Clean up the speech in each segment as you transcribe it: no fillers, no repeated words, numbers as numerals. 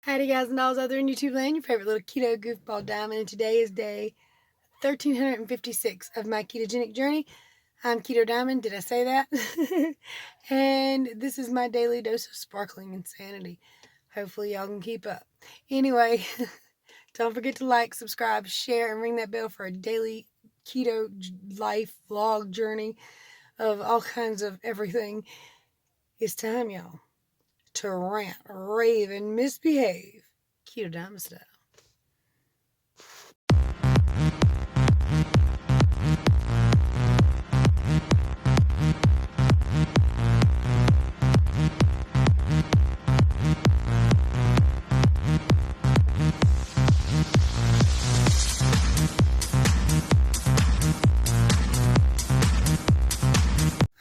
Howdy guys and dolls out there in YouTube land, your favorite little keto goofball diamond, and today is day 1356 of my ketogenic journey. I'm Keto Diamond, did I say that? And this is my daily dose of sparkling insanity. Hopefully y'all can keep up. Anyway, don't forget to like, subscribe, share, and ring that bell for a daily keto life vlog journey of all kinds of everything. It's time, y'all, to rant, rave, and misbehave. Keto Diamond style.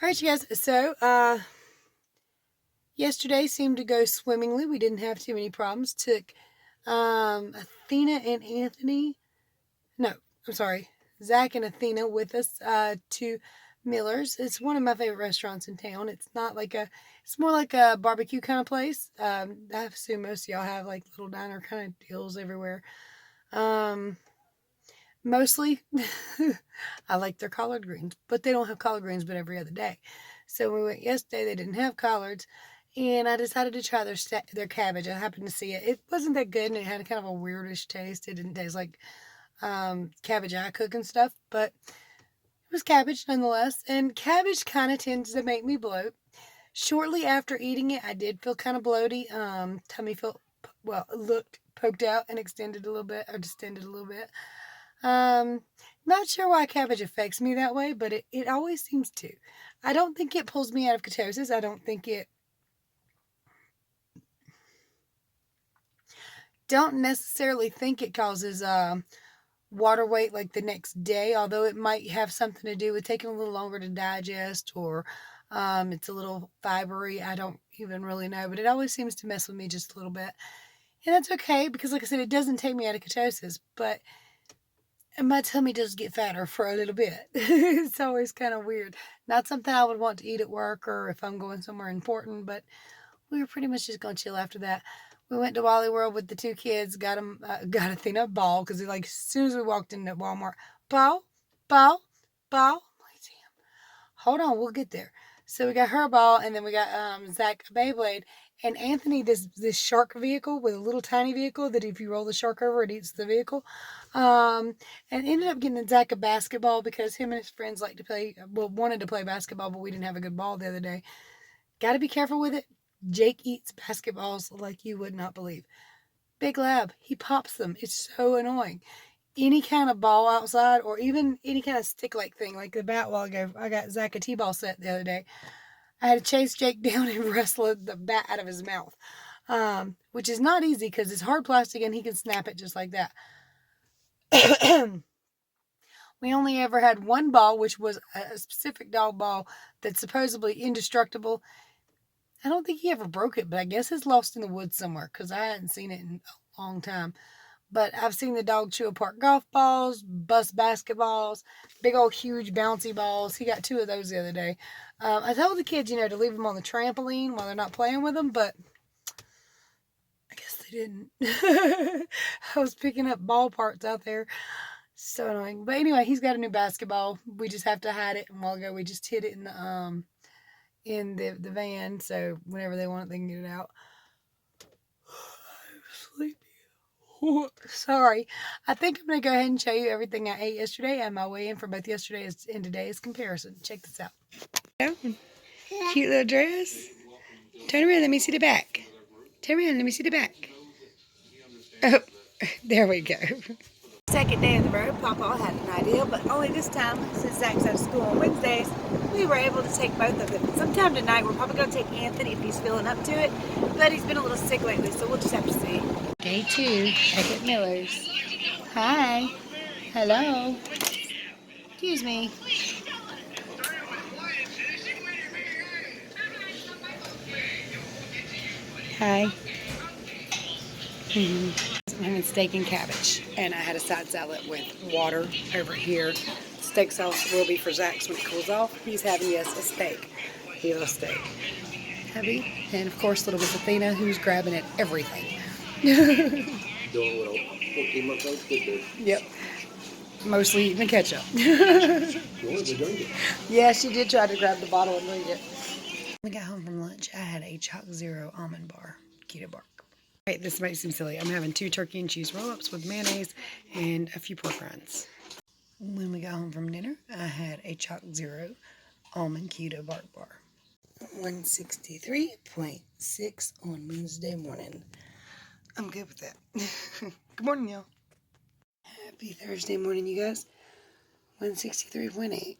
Alright, you guys, so, yesterday seemed to go swimmingly. We didn't have too many problems. Took, Athena and Anthony, no, I'm sorry, Zach and Athena with us, to Miller's. It's one of my favorite restaurants in town. It's not like it's more like a barbecue kind of place. I assume most of y'all have like little diner kind of deals everywhere. Mostly, I like their collard greens, but they don't have collard greens but every other day. So when we went yesterday, they didn't have collards, and I decided to try their cabbage. I happened to see it. It wasn't that good, and it had kind of a weirdish taste. It didn't taste like cabbage I cook and stuff, but it was cabbage nonetheless, and cabbage kind of tends to make me bloat. Shortly after eating it, I did feel kind of bloaty. Tummy felt, well, it looked poked out and extended a little bit, or distended a little bit. Not sure why cabbage affects me that way, but it always seems to. I don't think it pulls me out of ketosis. I don't necessarily think it causes, water weight like the next day, although it might have something to do with taking a little longer to digest, or, it's a little fibery. I don't even really know, but it always seems to mess with me just a little bit. And that's okay, because like I said, it doesn't take me out of ketosis, but and my tummy does get fatter for a little bit. It's always kind of weird. Not something I would want to eat at work or if I'm going somewhere important, but we were pretty much just going to chill after that. We went to Wally World with the two kids, got Athena a ball, because like as soon as we walked into Walmart, ball, ball, ball. I'm like, damn, hold on, we'll get there. So we got her a ball, and then we got Zach a Beyblade, and Anthony this shark vehicle with a little tiny vehicle that if you roll the shark over, it eats the vehicle. And ended up getting Zach a basketball because him and his friends like to play, well, wanted to play basketball, but we didn't have a good ball the other day. Got to be careful with it. Jake eats basketballs like you would not believe. Big Lab, he pops them. It's so annoying. Any kind of ball outside, or even any kind of stick-like thing, like the bat while ago. I got Zach a T-ball set the other day. I had to chase Jake down and wrestle the bat out of his mouth, which is not easy because it's hard plastic and he can snap it just like that. We only ever had one ball, which was a specific dog ball that's supposedly indestructible. I don't think he ever broke it, but I guess it's lost in the woods somewhere because I hadn't seen it in a long time. But I've seen the dog chew apart golf balls, bust basketballs, big old huge bouncy balls. He got 2 of those the other day. I told the kids, to leave them on the trampoline while they're not playing with them, but I guess they didn't. I was picking up ball parts out there. So annoying. But anyway, he's got a new basketball. We just have to hide it. And a while ago, we just hid it in the van, so whenever they want it, they can get it out. I'm sleepy. Sorry. I think I'm going to go ahead and show you everything I ate yesterday and my weigh-in for both yesterday's and today's comparison. Check this out. Cute little dress. Turn around, let me see the back. Turn around, let me see the back. Oh, there we go. Second day of the road, Papa had an idea, but only this time, since Zach's out of school on Wednesdays, we were able to take both of them. Sometime tonight, we're probably going to take Anthony if he's feeling up to it, but he's been a little sick lately, so we'll just have to see. Day 2, back at Miller's. Hi. Hello. Excuse me. Hi. I'm having steak and cabbage, and I had a side salad with water over here. Steak sauce will be for Zach when it cools off. He's having, yes, a steak eat a steak. Heavy. And of course, little Miss Athena, who's grabbing at everything. Doing what a 14-month-old kid do. Yep. Mostly eating the ketchup. She wanted to drink it. Yeah, she did try to grab the bottle and drink it. When we got home from lunch, I had a Chalk Zero almond bar, keto bar. Right, this might seem silly. I'm having 2 turkey and cheese roll-ups with mayonnaise and a few pork rinds. When we got home from dinner, I had a Chalk Zero almond keto bark bar. 163.6 on Wednesday morning. I'm good with that. Good morning, y'all. Happy Thursday morning, you guys. 163.8.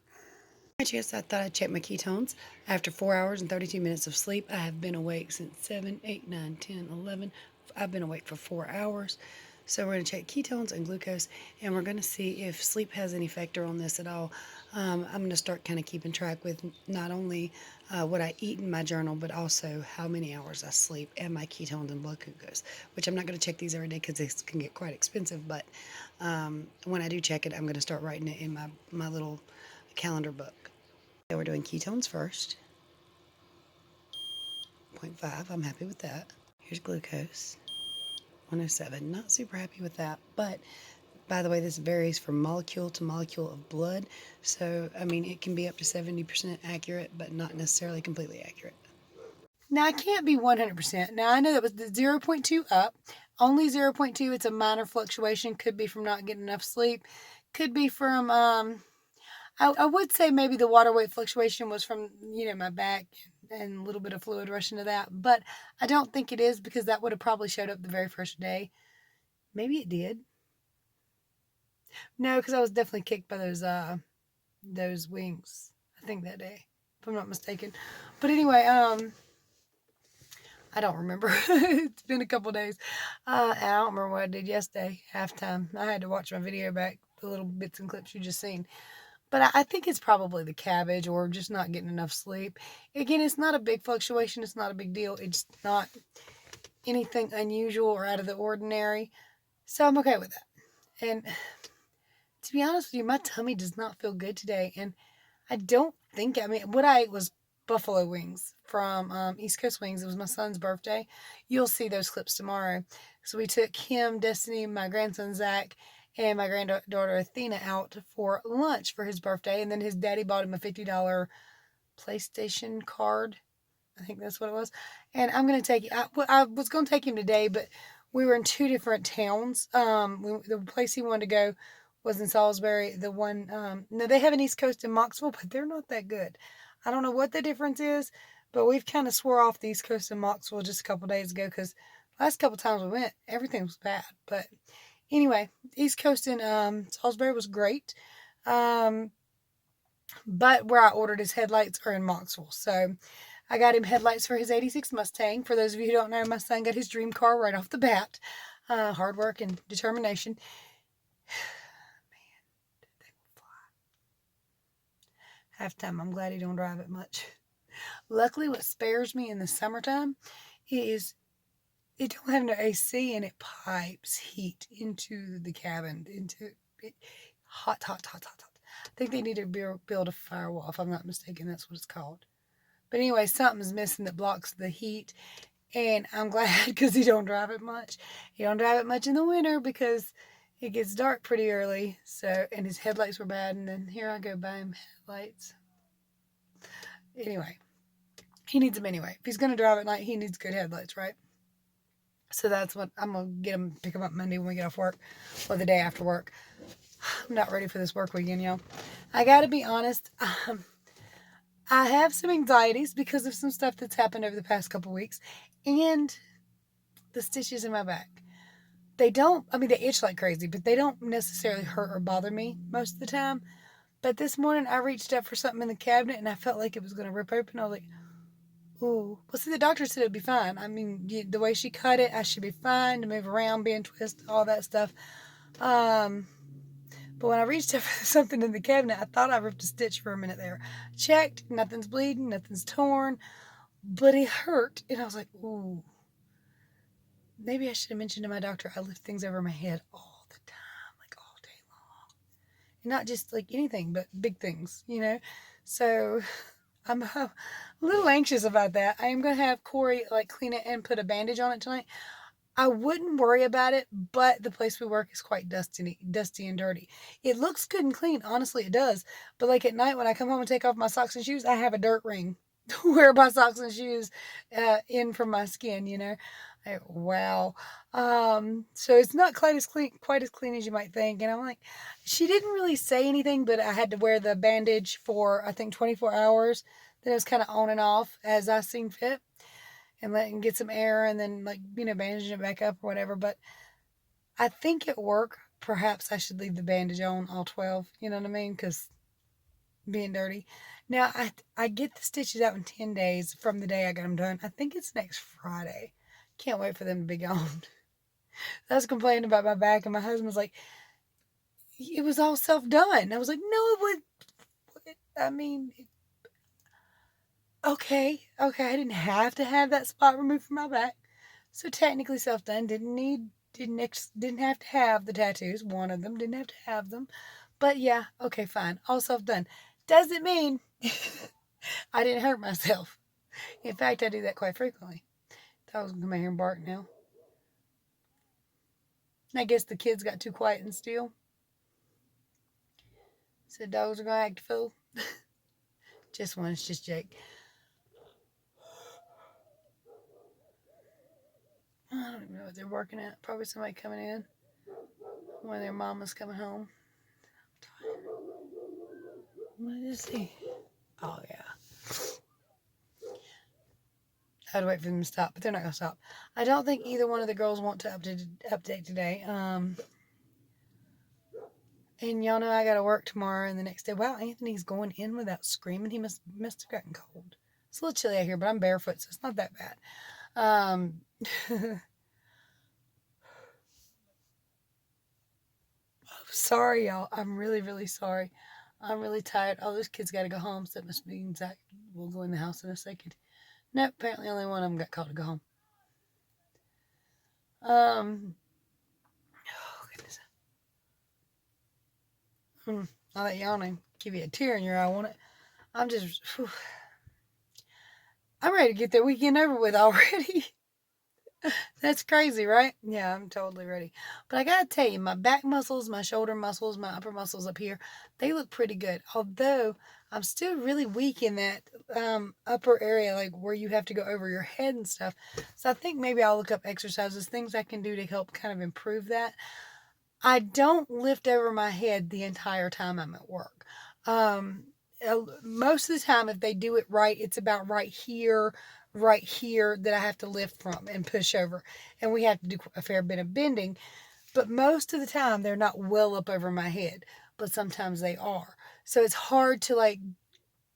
Yes, I thought I'd check my ketones. After 4 hours and 32 minutes of sleep, I have been awake since 7, 8, 9, 10, 11. I've been awake for 4 hours. So we're going to check ketones and glucose, and we're going to see if sleep has any factor on this at all. I'm going to start kind of keeping track with not only what I eat in my journal, but also how many hours I sleep and my ketones and blood glucose, which I'm not going to check these every day because this can get quite expensive. But when I do check it, I'm going to start writing it in my little calendar book. So we're doing ketones first. 0.5, I'm happy with that. Here's glucose. 107, not super happy with that, but by the way, this varies from molecule to molecule of blood. So, I mean, it can be up to 70% accurate, but not necessarily completely accurate. Now, I can't be 100%. Now, I know that was the 0.2 up. Only 0.2, it's a minor fluctuation. Could be from not getting enough sleep. Could be from, I would say maybe the water weight fluctuation was from, my back and a little bit of fluid rushing to that. But I don't think it is because that would have probably showed up the very first day. Maybe it did. No, because I was definitely kicked by those wings, I think that day, if I'm not mistaken. But anyway, I don't remember. It's been a couple days. And I don't remember what I did yesterday, halftime. I had to watch my video back, the little bits and clips you just seen. But I think it's probably the cabbage or just not getting enough sleep. Again, it's not a big fluctuation. It's not a big deal. It's not anything unusual or out of the ordinary. So I'm okay with that. And to be honest with you, my tummy does not feel good today. And I don't think, what I ate was buffalo wings from East Coast Wings. It was my son's birthday. You'll see those clips tomorrow. So we took him, Destiny, my grandson Zach, and my granddaughter Athena out for lunch for his birthday. And then his daddy bought him a $50 PlayStation card. I think that's what it was. And I'm going to take, I was going to take him today, but we were in 2 different towns. The place he wanted to go was in Salisbury. The one, no, they have an East Coast in Moxville, but they're not that good. I don't know what the difference is, but we've kind of swore off the East Coast in Moxville just a couple days ago because last couple times we went, everything was bad. But anyway, East Coast in Salisbury was great. But where I ordered his headlights are in Moxville. So I got him headlights for his 86 Mustang. For those of you who don't know, my son got his dream car right off the bat. Hard work and determination. Halftime, I'm glad he don't drive it much. Luckily, what spares me in the summertime is it don't have no AC and it pipes heat into the cabin, into it. Hot. I think they need to build a firewall, if I'm not mistaken. That's what it's called. But anyway, something's missing that blocks the heat. And I'm glad because he don't drive it much. He don't drive it much in the winter because it gets dark pretty early. So, and his headlights were bad. And then here I go buy him headlights. Anyway, he needs them anyway. If he's going to drive at night, he needs good headlights, right? So that's what I'm going to get him, pick him up Monday when we get off work or the day after work. I'm not ready for this work weekend, y'all. I got to be honest. I have some anxieties because of some stuff that's happened over the past couple weeks and the stitches in my back. They itch like crazy, but they don't necessarily hurt or bother me most of the time. But this morning I reached up for something in the cabinet and I felt like it was going to rip open. I was like, ooh. Well, see, the doctor said it'd be fine. I mean, the way she cut it, I should be fine to move around, bend, twist, all that stuff. But when I reached up for something in the cabinet, I thought I ripped a stitch for a minute there. Checked, nothing's bleeding, nothing's torn, but it hurt. And I was like, ooh. Maybe I should have mentioned to my doctor I lift things over my head all the time, like all day long. And not just like anything, but big things, So I'm a little anxious about that. I am going to have Corey like clean it and put a bandage on it tonight. I wouldn't worry about it, but the place we work is quite dusty and dirty. It looks good and clean, honestly, it does. But like at night when I come home and take off my socks and shoes, I have a dirt ring where my socks and shoes in from my skin. Wow. So it's not quite as clean as you might think. And I'm like, she didn't really say anything, but I had to wear the bandage for I think 24 hours. Then it was kind of on and off as I seen fit and let him get some air and then bandaging it back up or whatever. But I think at work, perhaps I should leave the bandage on all 12. You know what I mean? Because being dirty. Now I get the stitches out in 10 days from the day I got them done. I think it's next Friday. Can't wait for them to be gone. I was complaining about my back, and my husband was like, "It was all self done." I was like, "No, it would. I mean, okay, okay. I didn't have to have that spot removed from my back, so technically self done. Didn't have to have the tattoos. One of them didn't have to have them, but yeah, okay, fine. All self done. Doesn't mean I didn't hurt myself. In fact, I do that quite frequently. I was gonna come out here and bark now. I guess the kids got too quiet and still. Said dogs are gonna act a fool. Just one, it's just Jake. I don't even know what they're working at. Probably somebody coming in when their mama's coming home. What is he? Oh yeah. I had to wait for them to stop, but they're not gonna stop. I don't think either one of the girls want to update today. And y'all know I gotta work tomorrow and the next day. Wow, Anthony's going in without screaming. He must have gotten cold. It's a little chilly out here, but I'm barefoot, so it's not that bad. Sorry, y'all. I'm really, really sorry. I'm really tired. Oh, those kids got to go home, so that must mean Zach will go in the house in a second. No, apparently only one of them got called to go home. Oh, goodness. All that yawning give you a tear in your eye, won't it? I'm just, whew. I'm ready to get that weekend over with already. That's crazy, right? Yeah, I'm totally ready. But I gotta tell you, my back muscles, my shoulder muscles, my upper muscles up here, they look pretty good. Although I'm still really weak in that upper area, like where you have to go over your head and stuff. So I think maybe I'll look up exercises, things I can do to help kind of improve that. I don't lift over my head the entire time I'm at work. Most of the time, if they do it right, it's about right here that I have to lift from and push over. And we have to do a fair bit of bending. But most of the time, they're not well up over my head. But sometimes they are. So it's hard to like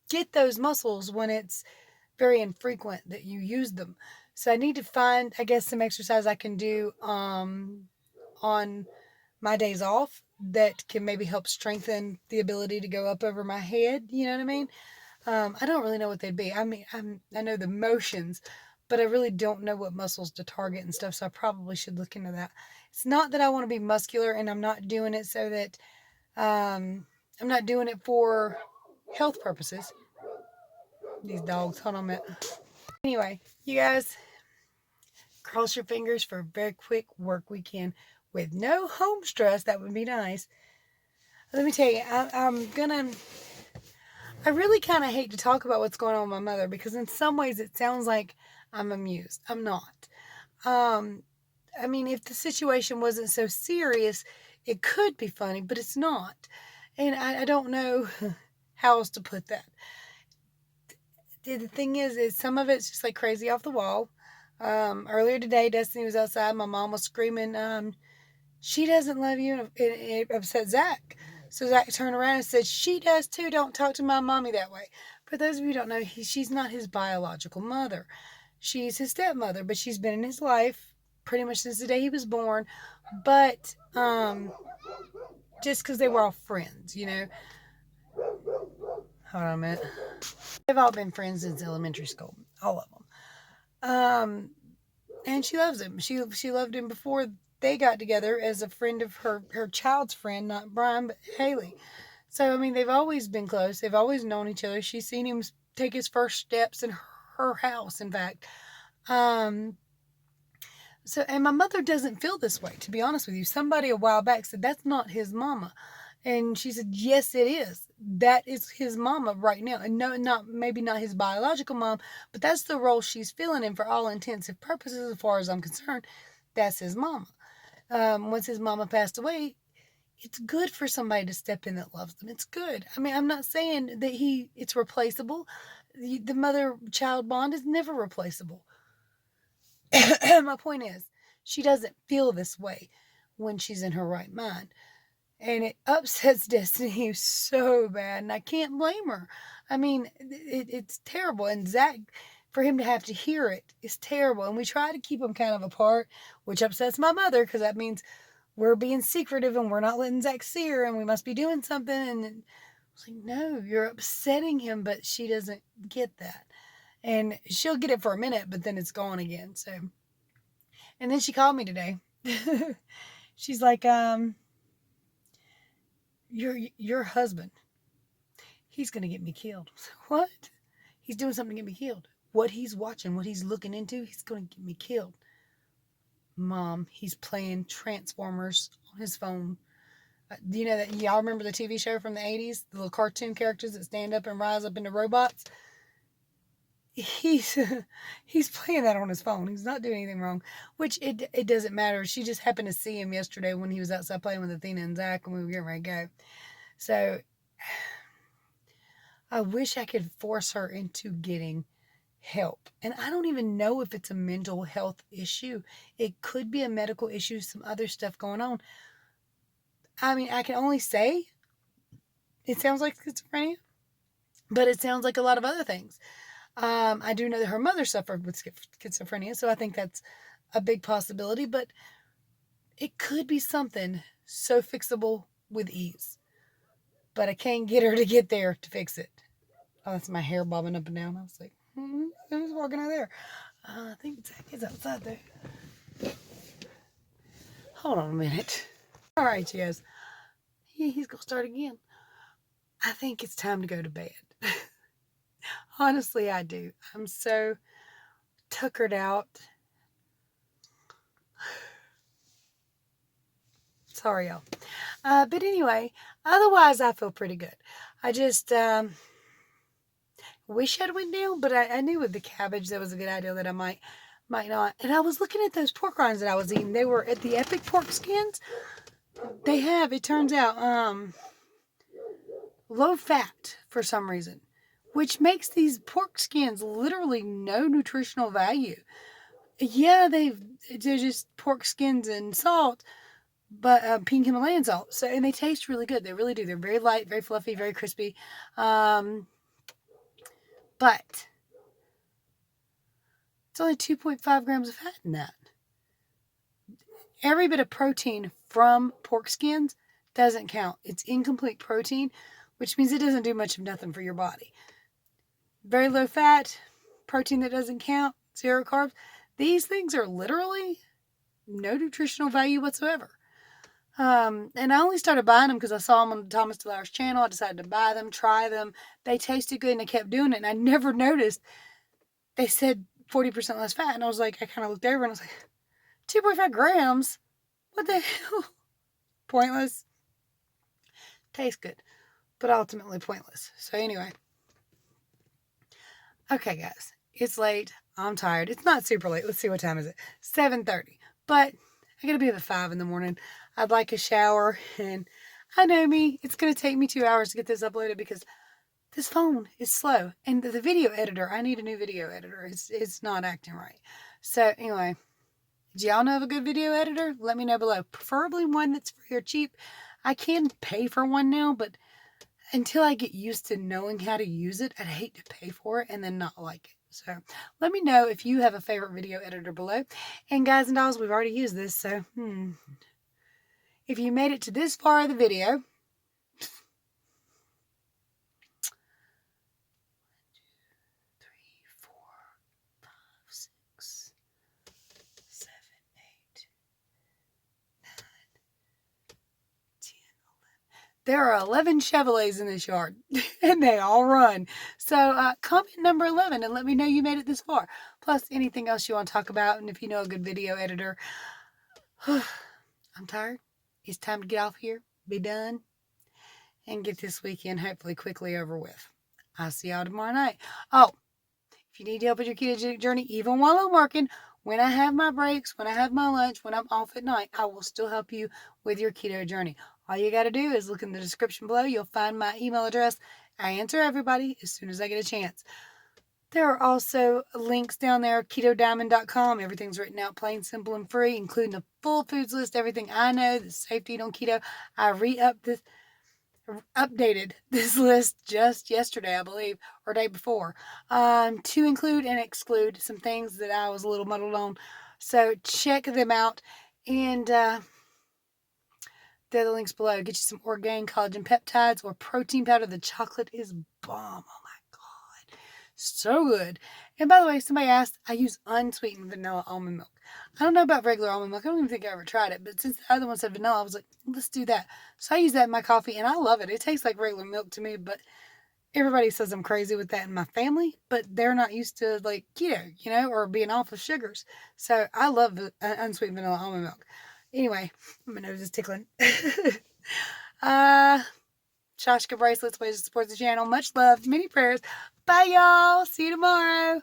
get those muscles when it's very infrequent that you use them. So I need to find, I guess, some exercise I can do on my days off that can maybe help strengthen the ability to go up over my head. You know what I mean? I don't really know what they'd be. I mean, I know the motions, but I really don't know what muscles to target and stuff. So I probably should look into that. It's not that I want to be muscular, and I'm not doing it so that I'm not doing it for health purposes. These dogs, hold on a minute. Anyway, you guys, cross your fingers for a very quick work weekend with no home stress. That would be nice. Let me tell you, I really kind of hate to talk about what's going on with my mother because in some ways it sounds like I'm amused. I'm not. I mean, if the situation wasn't so serious, it could be funny, but it's not. And I don't know how else to put that. The thing is some of it's just like crazy off the wall. Earlier today, Destiny was outside. My mom was screaming, she doesn't love you. And it upset Zach. So Zach turned around and said, she does too. Don't talk to my mommy that way. For those of you who don't know, she's not his biological mother. She's his stepmother, but she's been in his life pretty much since the day he was born. But just because they were all friends, you know. Hold on a minute. They've all been friends since elementary school. All of them. And she loves him. She loved him before they got together as a friend of her child's friend, not Brian, but Haley. So, I mean, they've always been close. They've always known each other. She's seen him take his first steps in her house, in fact. Um, so, and my mother doesn't feel this way, to be honest with you. Somebody a while back said, that's not his mama. And she said, yes, it is. That is his mama right now. And no, maybe not his biological mom, but that's the role she's filling. And for all intents and purposes, as far as I'm concerned, that's his mama. Once his mama passed away, it's good for somebody to step in that loves them. It's good. I mean, I'm not saying that it's replaceable. The mother-child bond is never replaceable. My point is, she doesn't feel this way when she's in her right mind. And it upsets Destiny so bad, and I can't blame her. I mean, it's terrible. And Zach, for him to have to hear it is terrible. And we try to keep them kind of apart, which upsets my mother because that means we're being secretive and we're not letting Zach see her and we must be doing something. And I was like, no, you're upsetting him, but she doesn't get that. And she'll get it for a minute, but then it's gone again. So, and then she called me today. She's like, your husband, he's going to get me killed. What? He's doing something to get me killed. What he's watching, what he's looking into, he's going to get me killed. Mom, he's playing Transformers on his phone. Do you know that y'all remember the TV show from the 80s? The little cartoon characters that stand up and rise up into robots? He's playing that on his phone. He's not doing anything wrong, which it doesn't matter. She just happened to see him yesterday when he was outside playing with Athena and Zach and we were getting ready to go. So I wish I could force her into getting help. And I don't even know if it's a mental health issue. It could be a medical issue, some other stuff going on. I mean, I can only say it sounds like schizophrenia, but it sounds like a lot of other things. I do know that her mother suffered with schizophrenia, so I think that's a big possibility, but it could be something so fixable with ease. But I can't get her to get there to fix it. Oh, that's my hair bobbing up and down. I was like, who's walking out there? I think Zach is outside there. Hold on a minute. All right, you guys. He's going to start again. I think it's time to go to bed. Honestly, I do. I'm so tuckered out. Sorry, y'all. But anyway, otherwise, I feel pretty good. I just wish I'd went down, but I knew with the cabbage that was a good idea that I might not. And I was looking at those pork rinds that I was eating. They were at the Epic Pork Skins. They have, it turns out, low fat for some reason, which makes these pork skins literally no nutritional value. Yeah, they're just pork skins and salt, but pink Himalayan salt. So, and they taste really good. They really do. They're very light, very fluffy, very crispy. But it's only 2.5 grams of fat in that. Every bit of protein from pork skins doesn't count. It's incomplete protein, which means it doesn't do much of nothing for your body. Very low fat, protein that doesn't count, 0 carbs. These things are literally no nutritional value whatsoever. And I only started buying them because I saw them on Thomas DeLauer's channel. I decided to buy them, try them. They tasted good and I kept doing it. And I never noticed they said 40% less fat. And I was like, I kind of looked over and I was like, 2.5 grams? What the hell? Pointless. Tastes good, but ultimately pointless. So anyway. Okay, guys. It's late. I'm tired. It's not super late. Let's see, what time is it? 7:30. But I gotta be up at 5 in the morning. I'd like a shower, and I know me. It's gonna take me 2 hours to get this uploaded because this phone is slow. And the video editor, I need a new video editor. It's not acting right. So anyway, do y'all know of a good video editor? Let me know below. Preferably one that's free or cheap. I can pay for one now, but until I get used to knowing how to use it, I'd hate to pay for it and then not like it. So let me know if you have a favorite video editor below. And guys and dolls, we've already used this, so if you made it to this far of the video, 1, 2, 3, 4, 5, 6, 7, 8, 9, 10, 11. There are 11 Chevrolets in this yard, and they all run. So comment number 11 and let me know you made it this far. Plus, anything else you want to talk about, and if you know a good video editor. I'm tired. It's time to get off here, be done, and get this weekend hopefully quickly over with. I'll see y'all tomorrow night. Oh, if you need help with your ketogenic journey, even while I'm working, when I have my breaks, when I have my lunch, when I'm off at night, I will still help you with your keto journey. All you got to do is look in the description below. You'll find my email address. I answer everybody as soon as I get a chance. There are also links down there, ketodiamond.com. Everything's written out plain, simple, and free, including the full foods list, everything I know that's safe to eat on keto. I updated this list just yesterday, I believe, or day before, to include and exclude some things that I was a little muddled on. So check them out, and the other links below. Get you some Orgain collagen peptides or protein powder. The chocolate is bomb. Oh my god, so good. And by the way, somebody asked, I use unsweetened vanilla almond milk. I don't know about regular almond milk. I don't even think I ever tried it. But since the other one said vanilla, I was like, let's do that. So I use that in my coffee, and I love it. It tastes like regular milk to me, but everybody says I'm crazy with that in my family, but they're not used to like keto, or being off of sugars. So I love unsweetened vanilla almond milk. Anyway, my nose is tickling. Shashka bracelets, ways to support the channel. Much love, many prayers. Bye, y'all. See you tomorrow.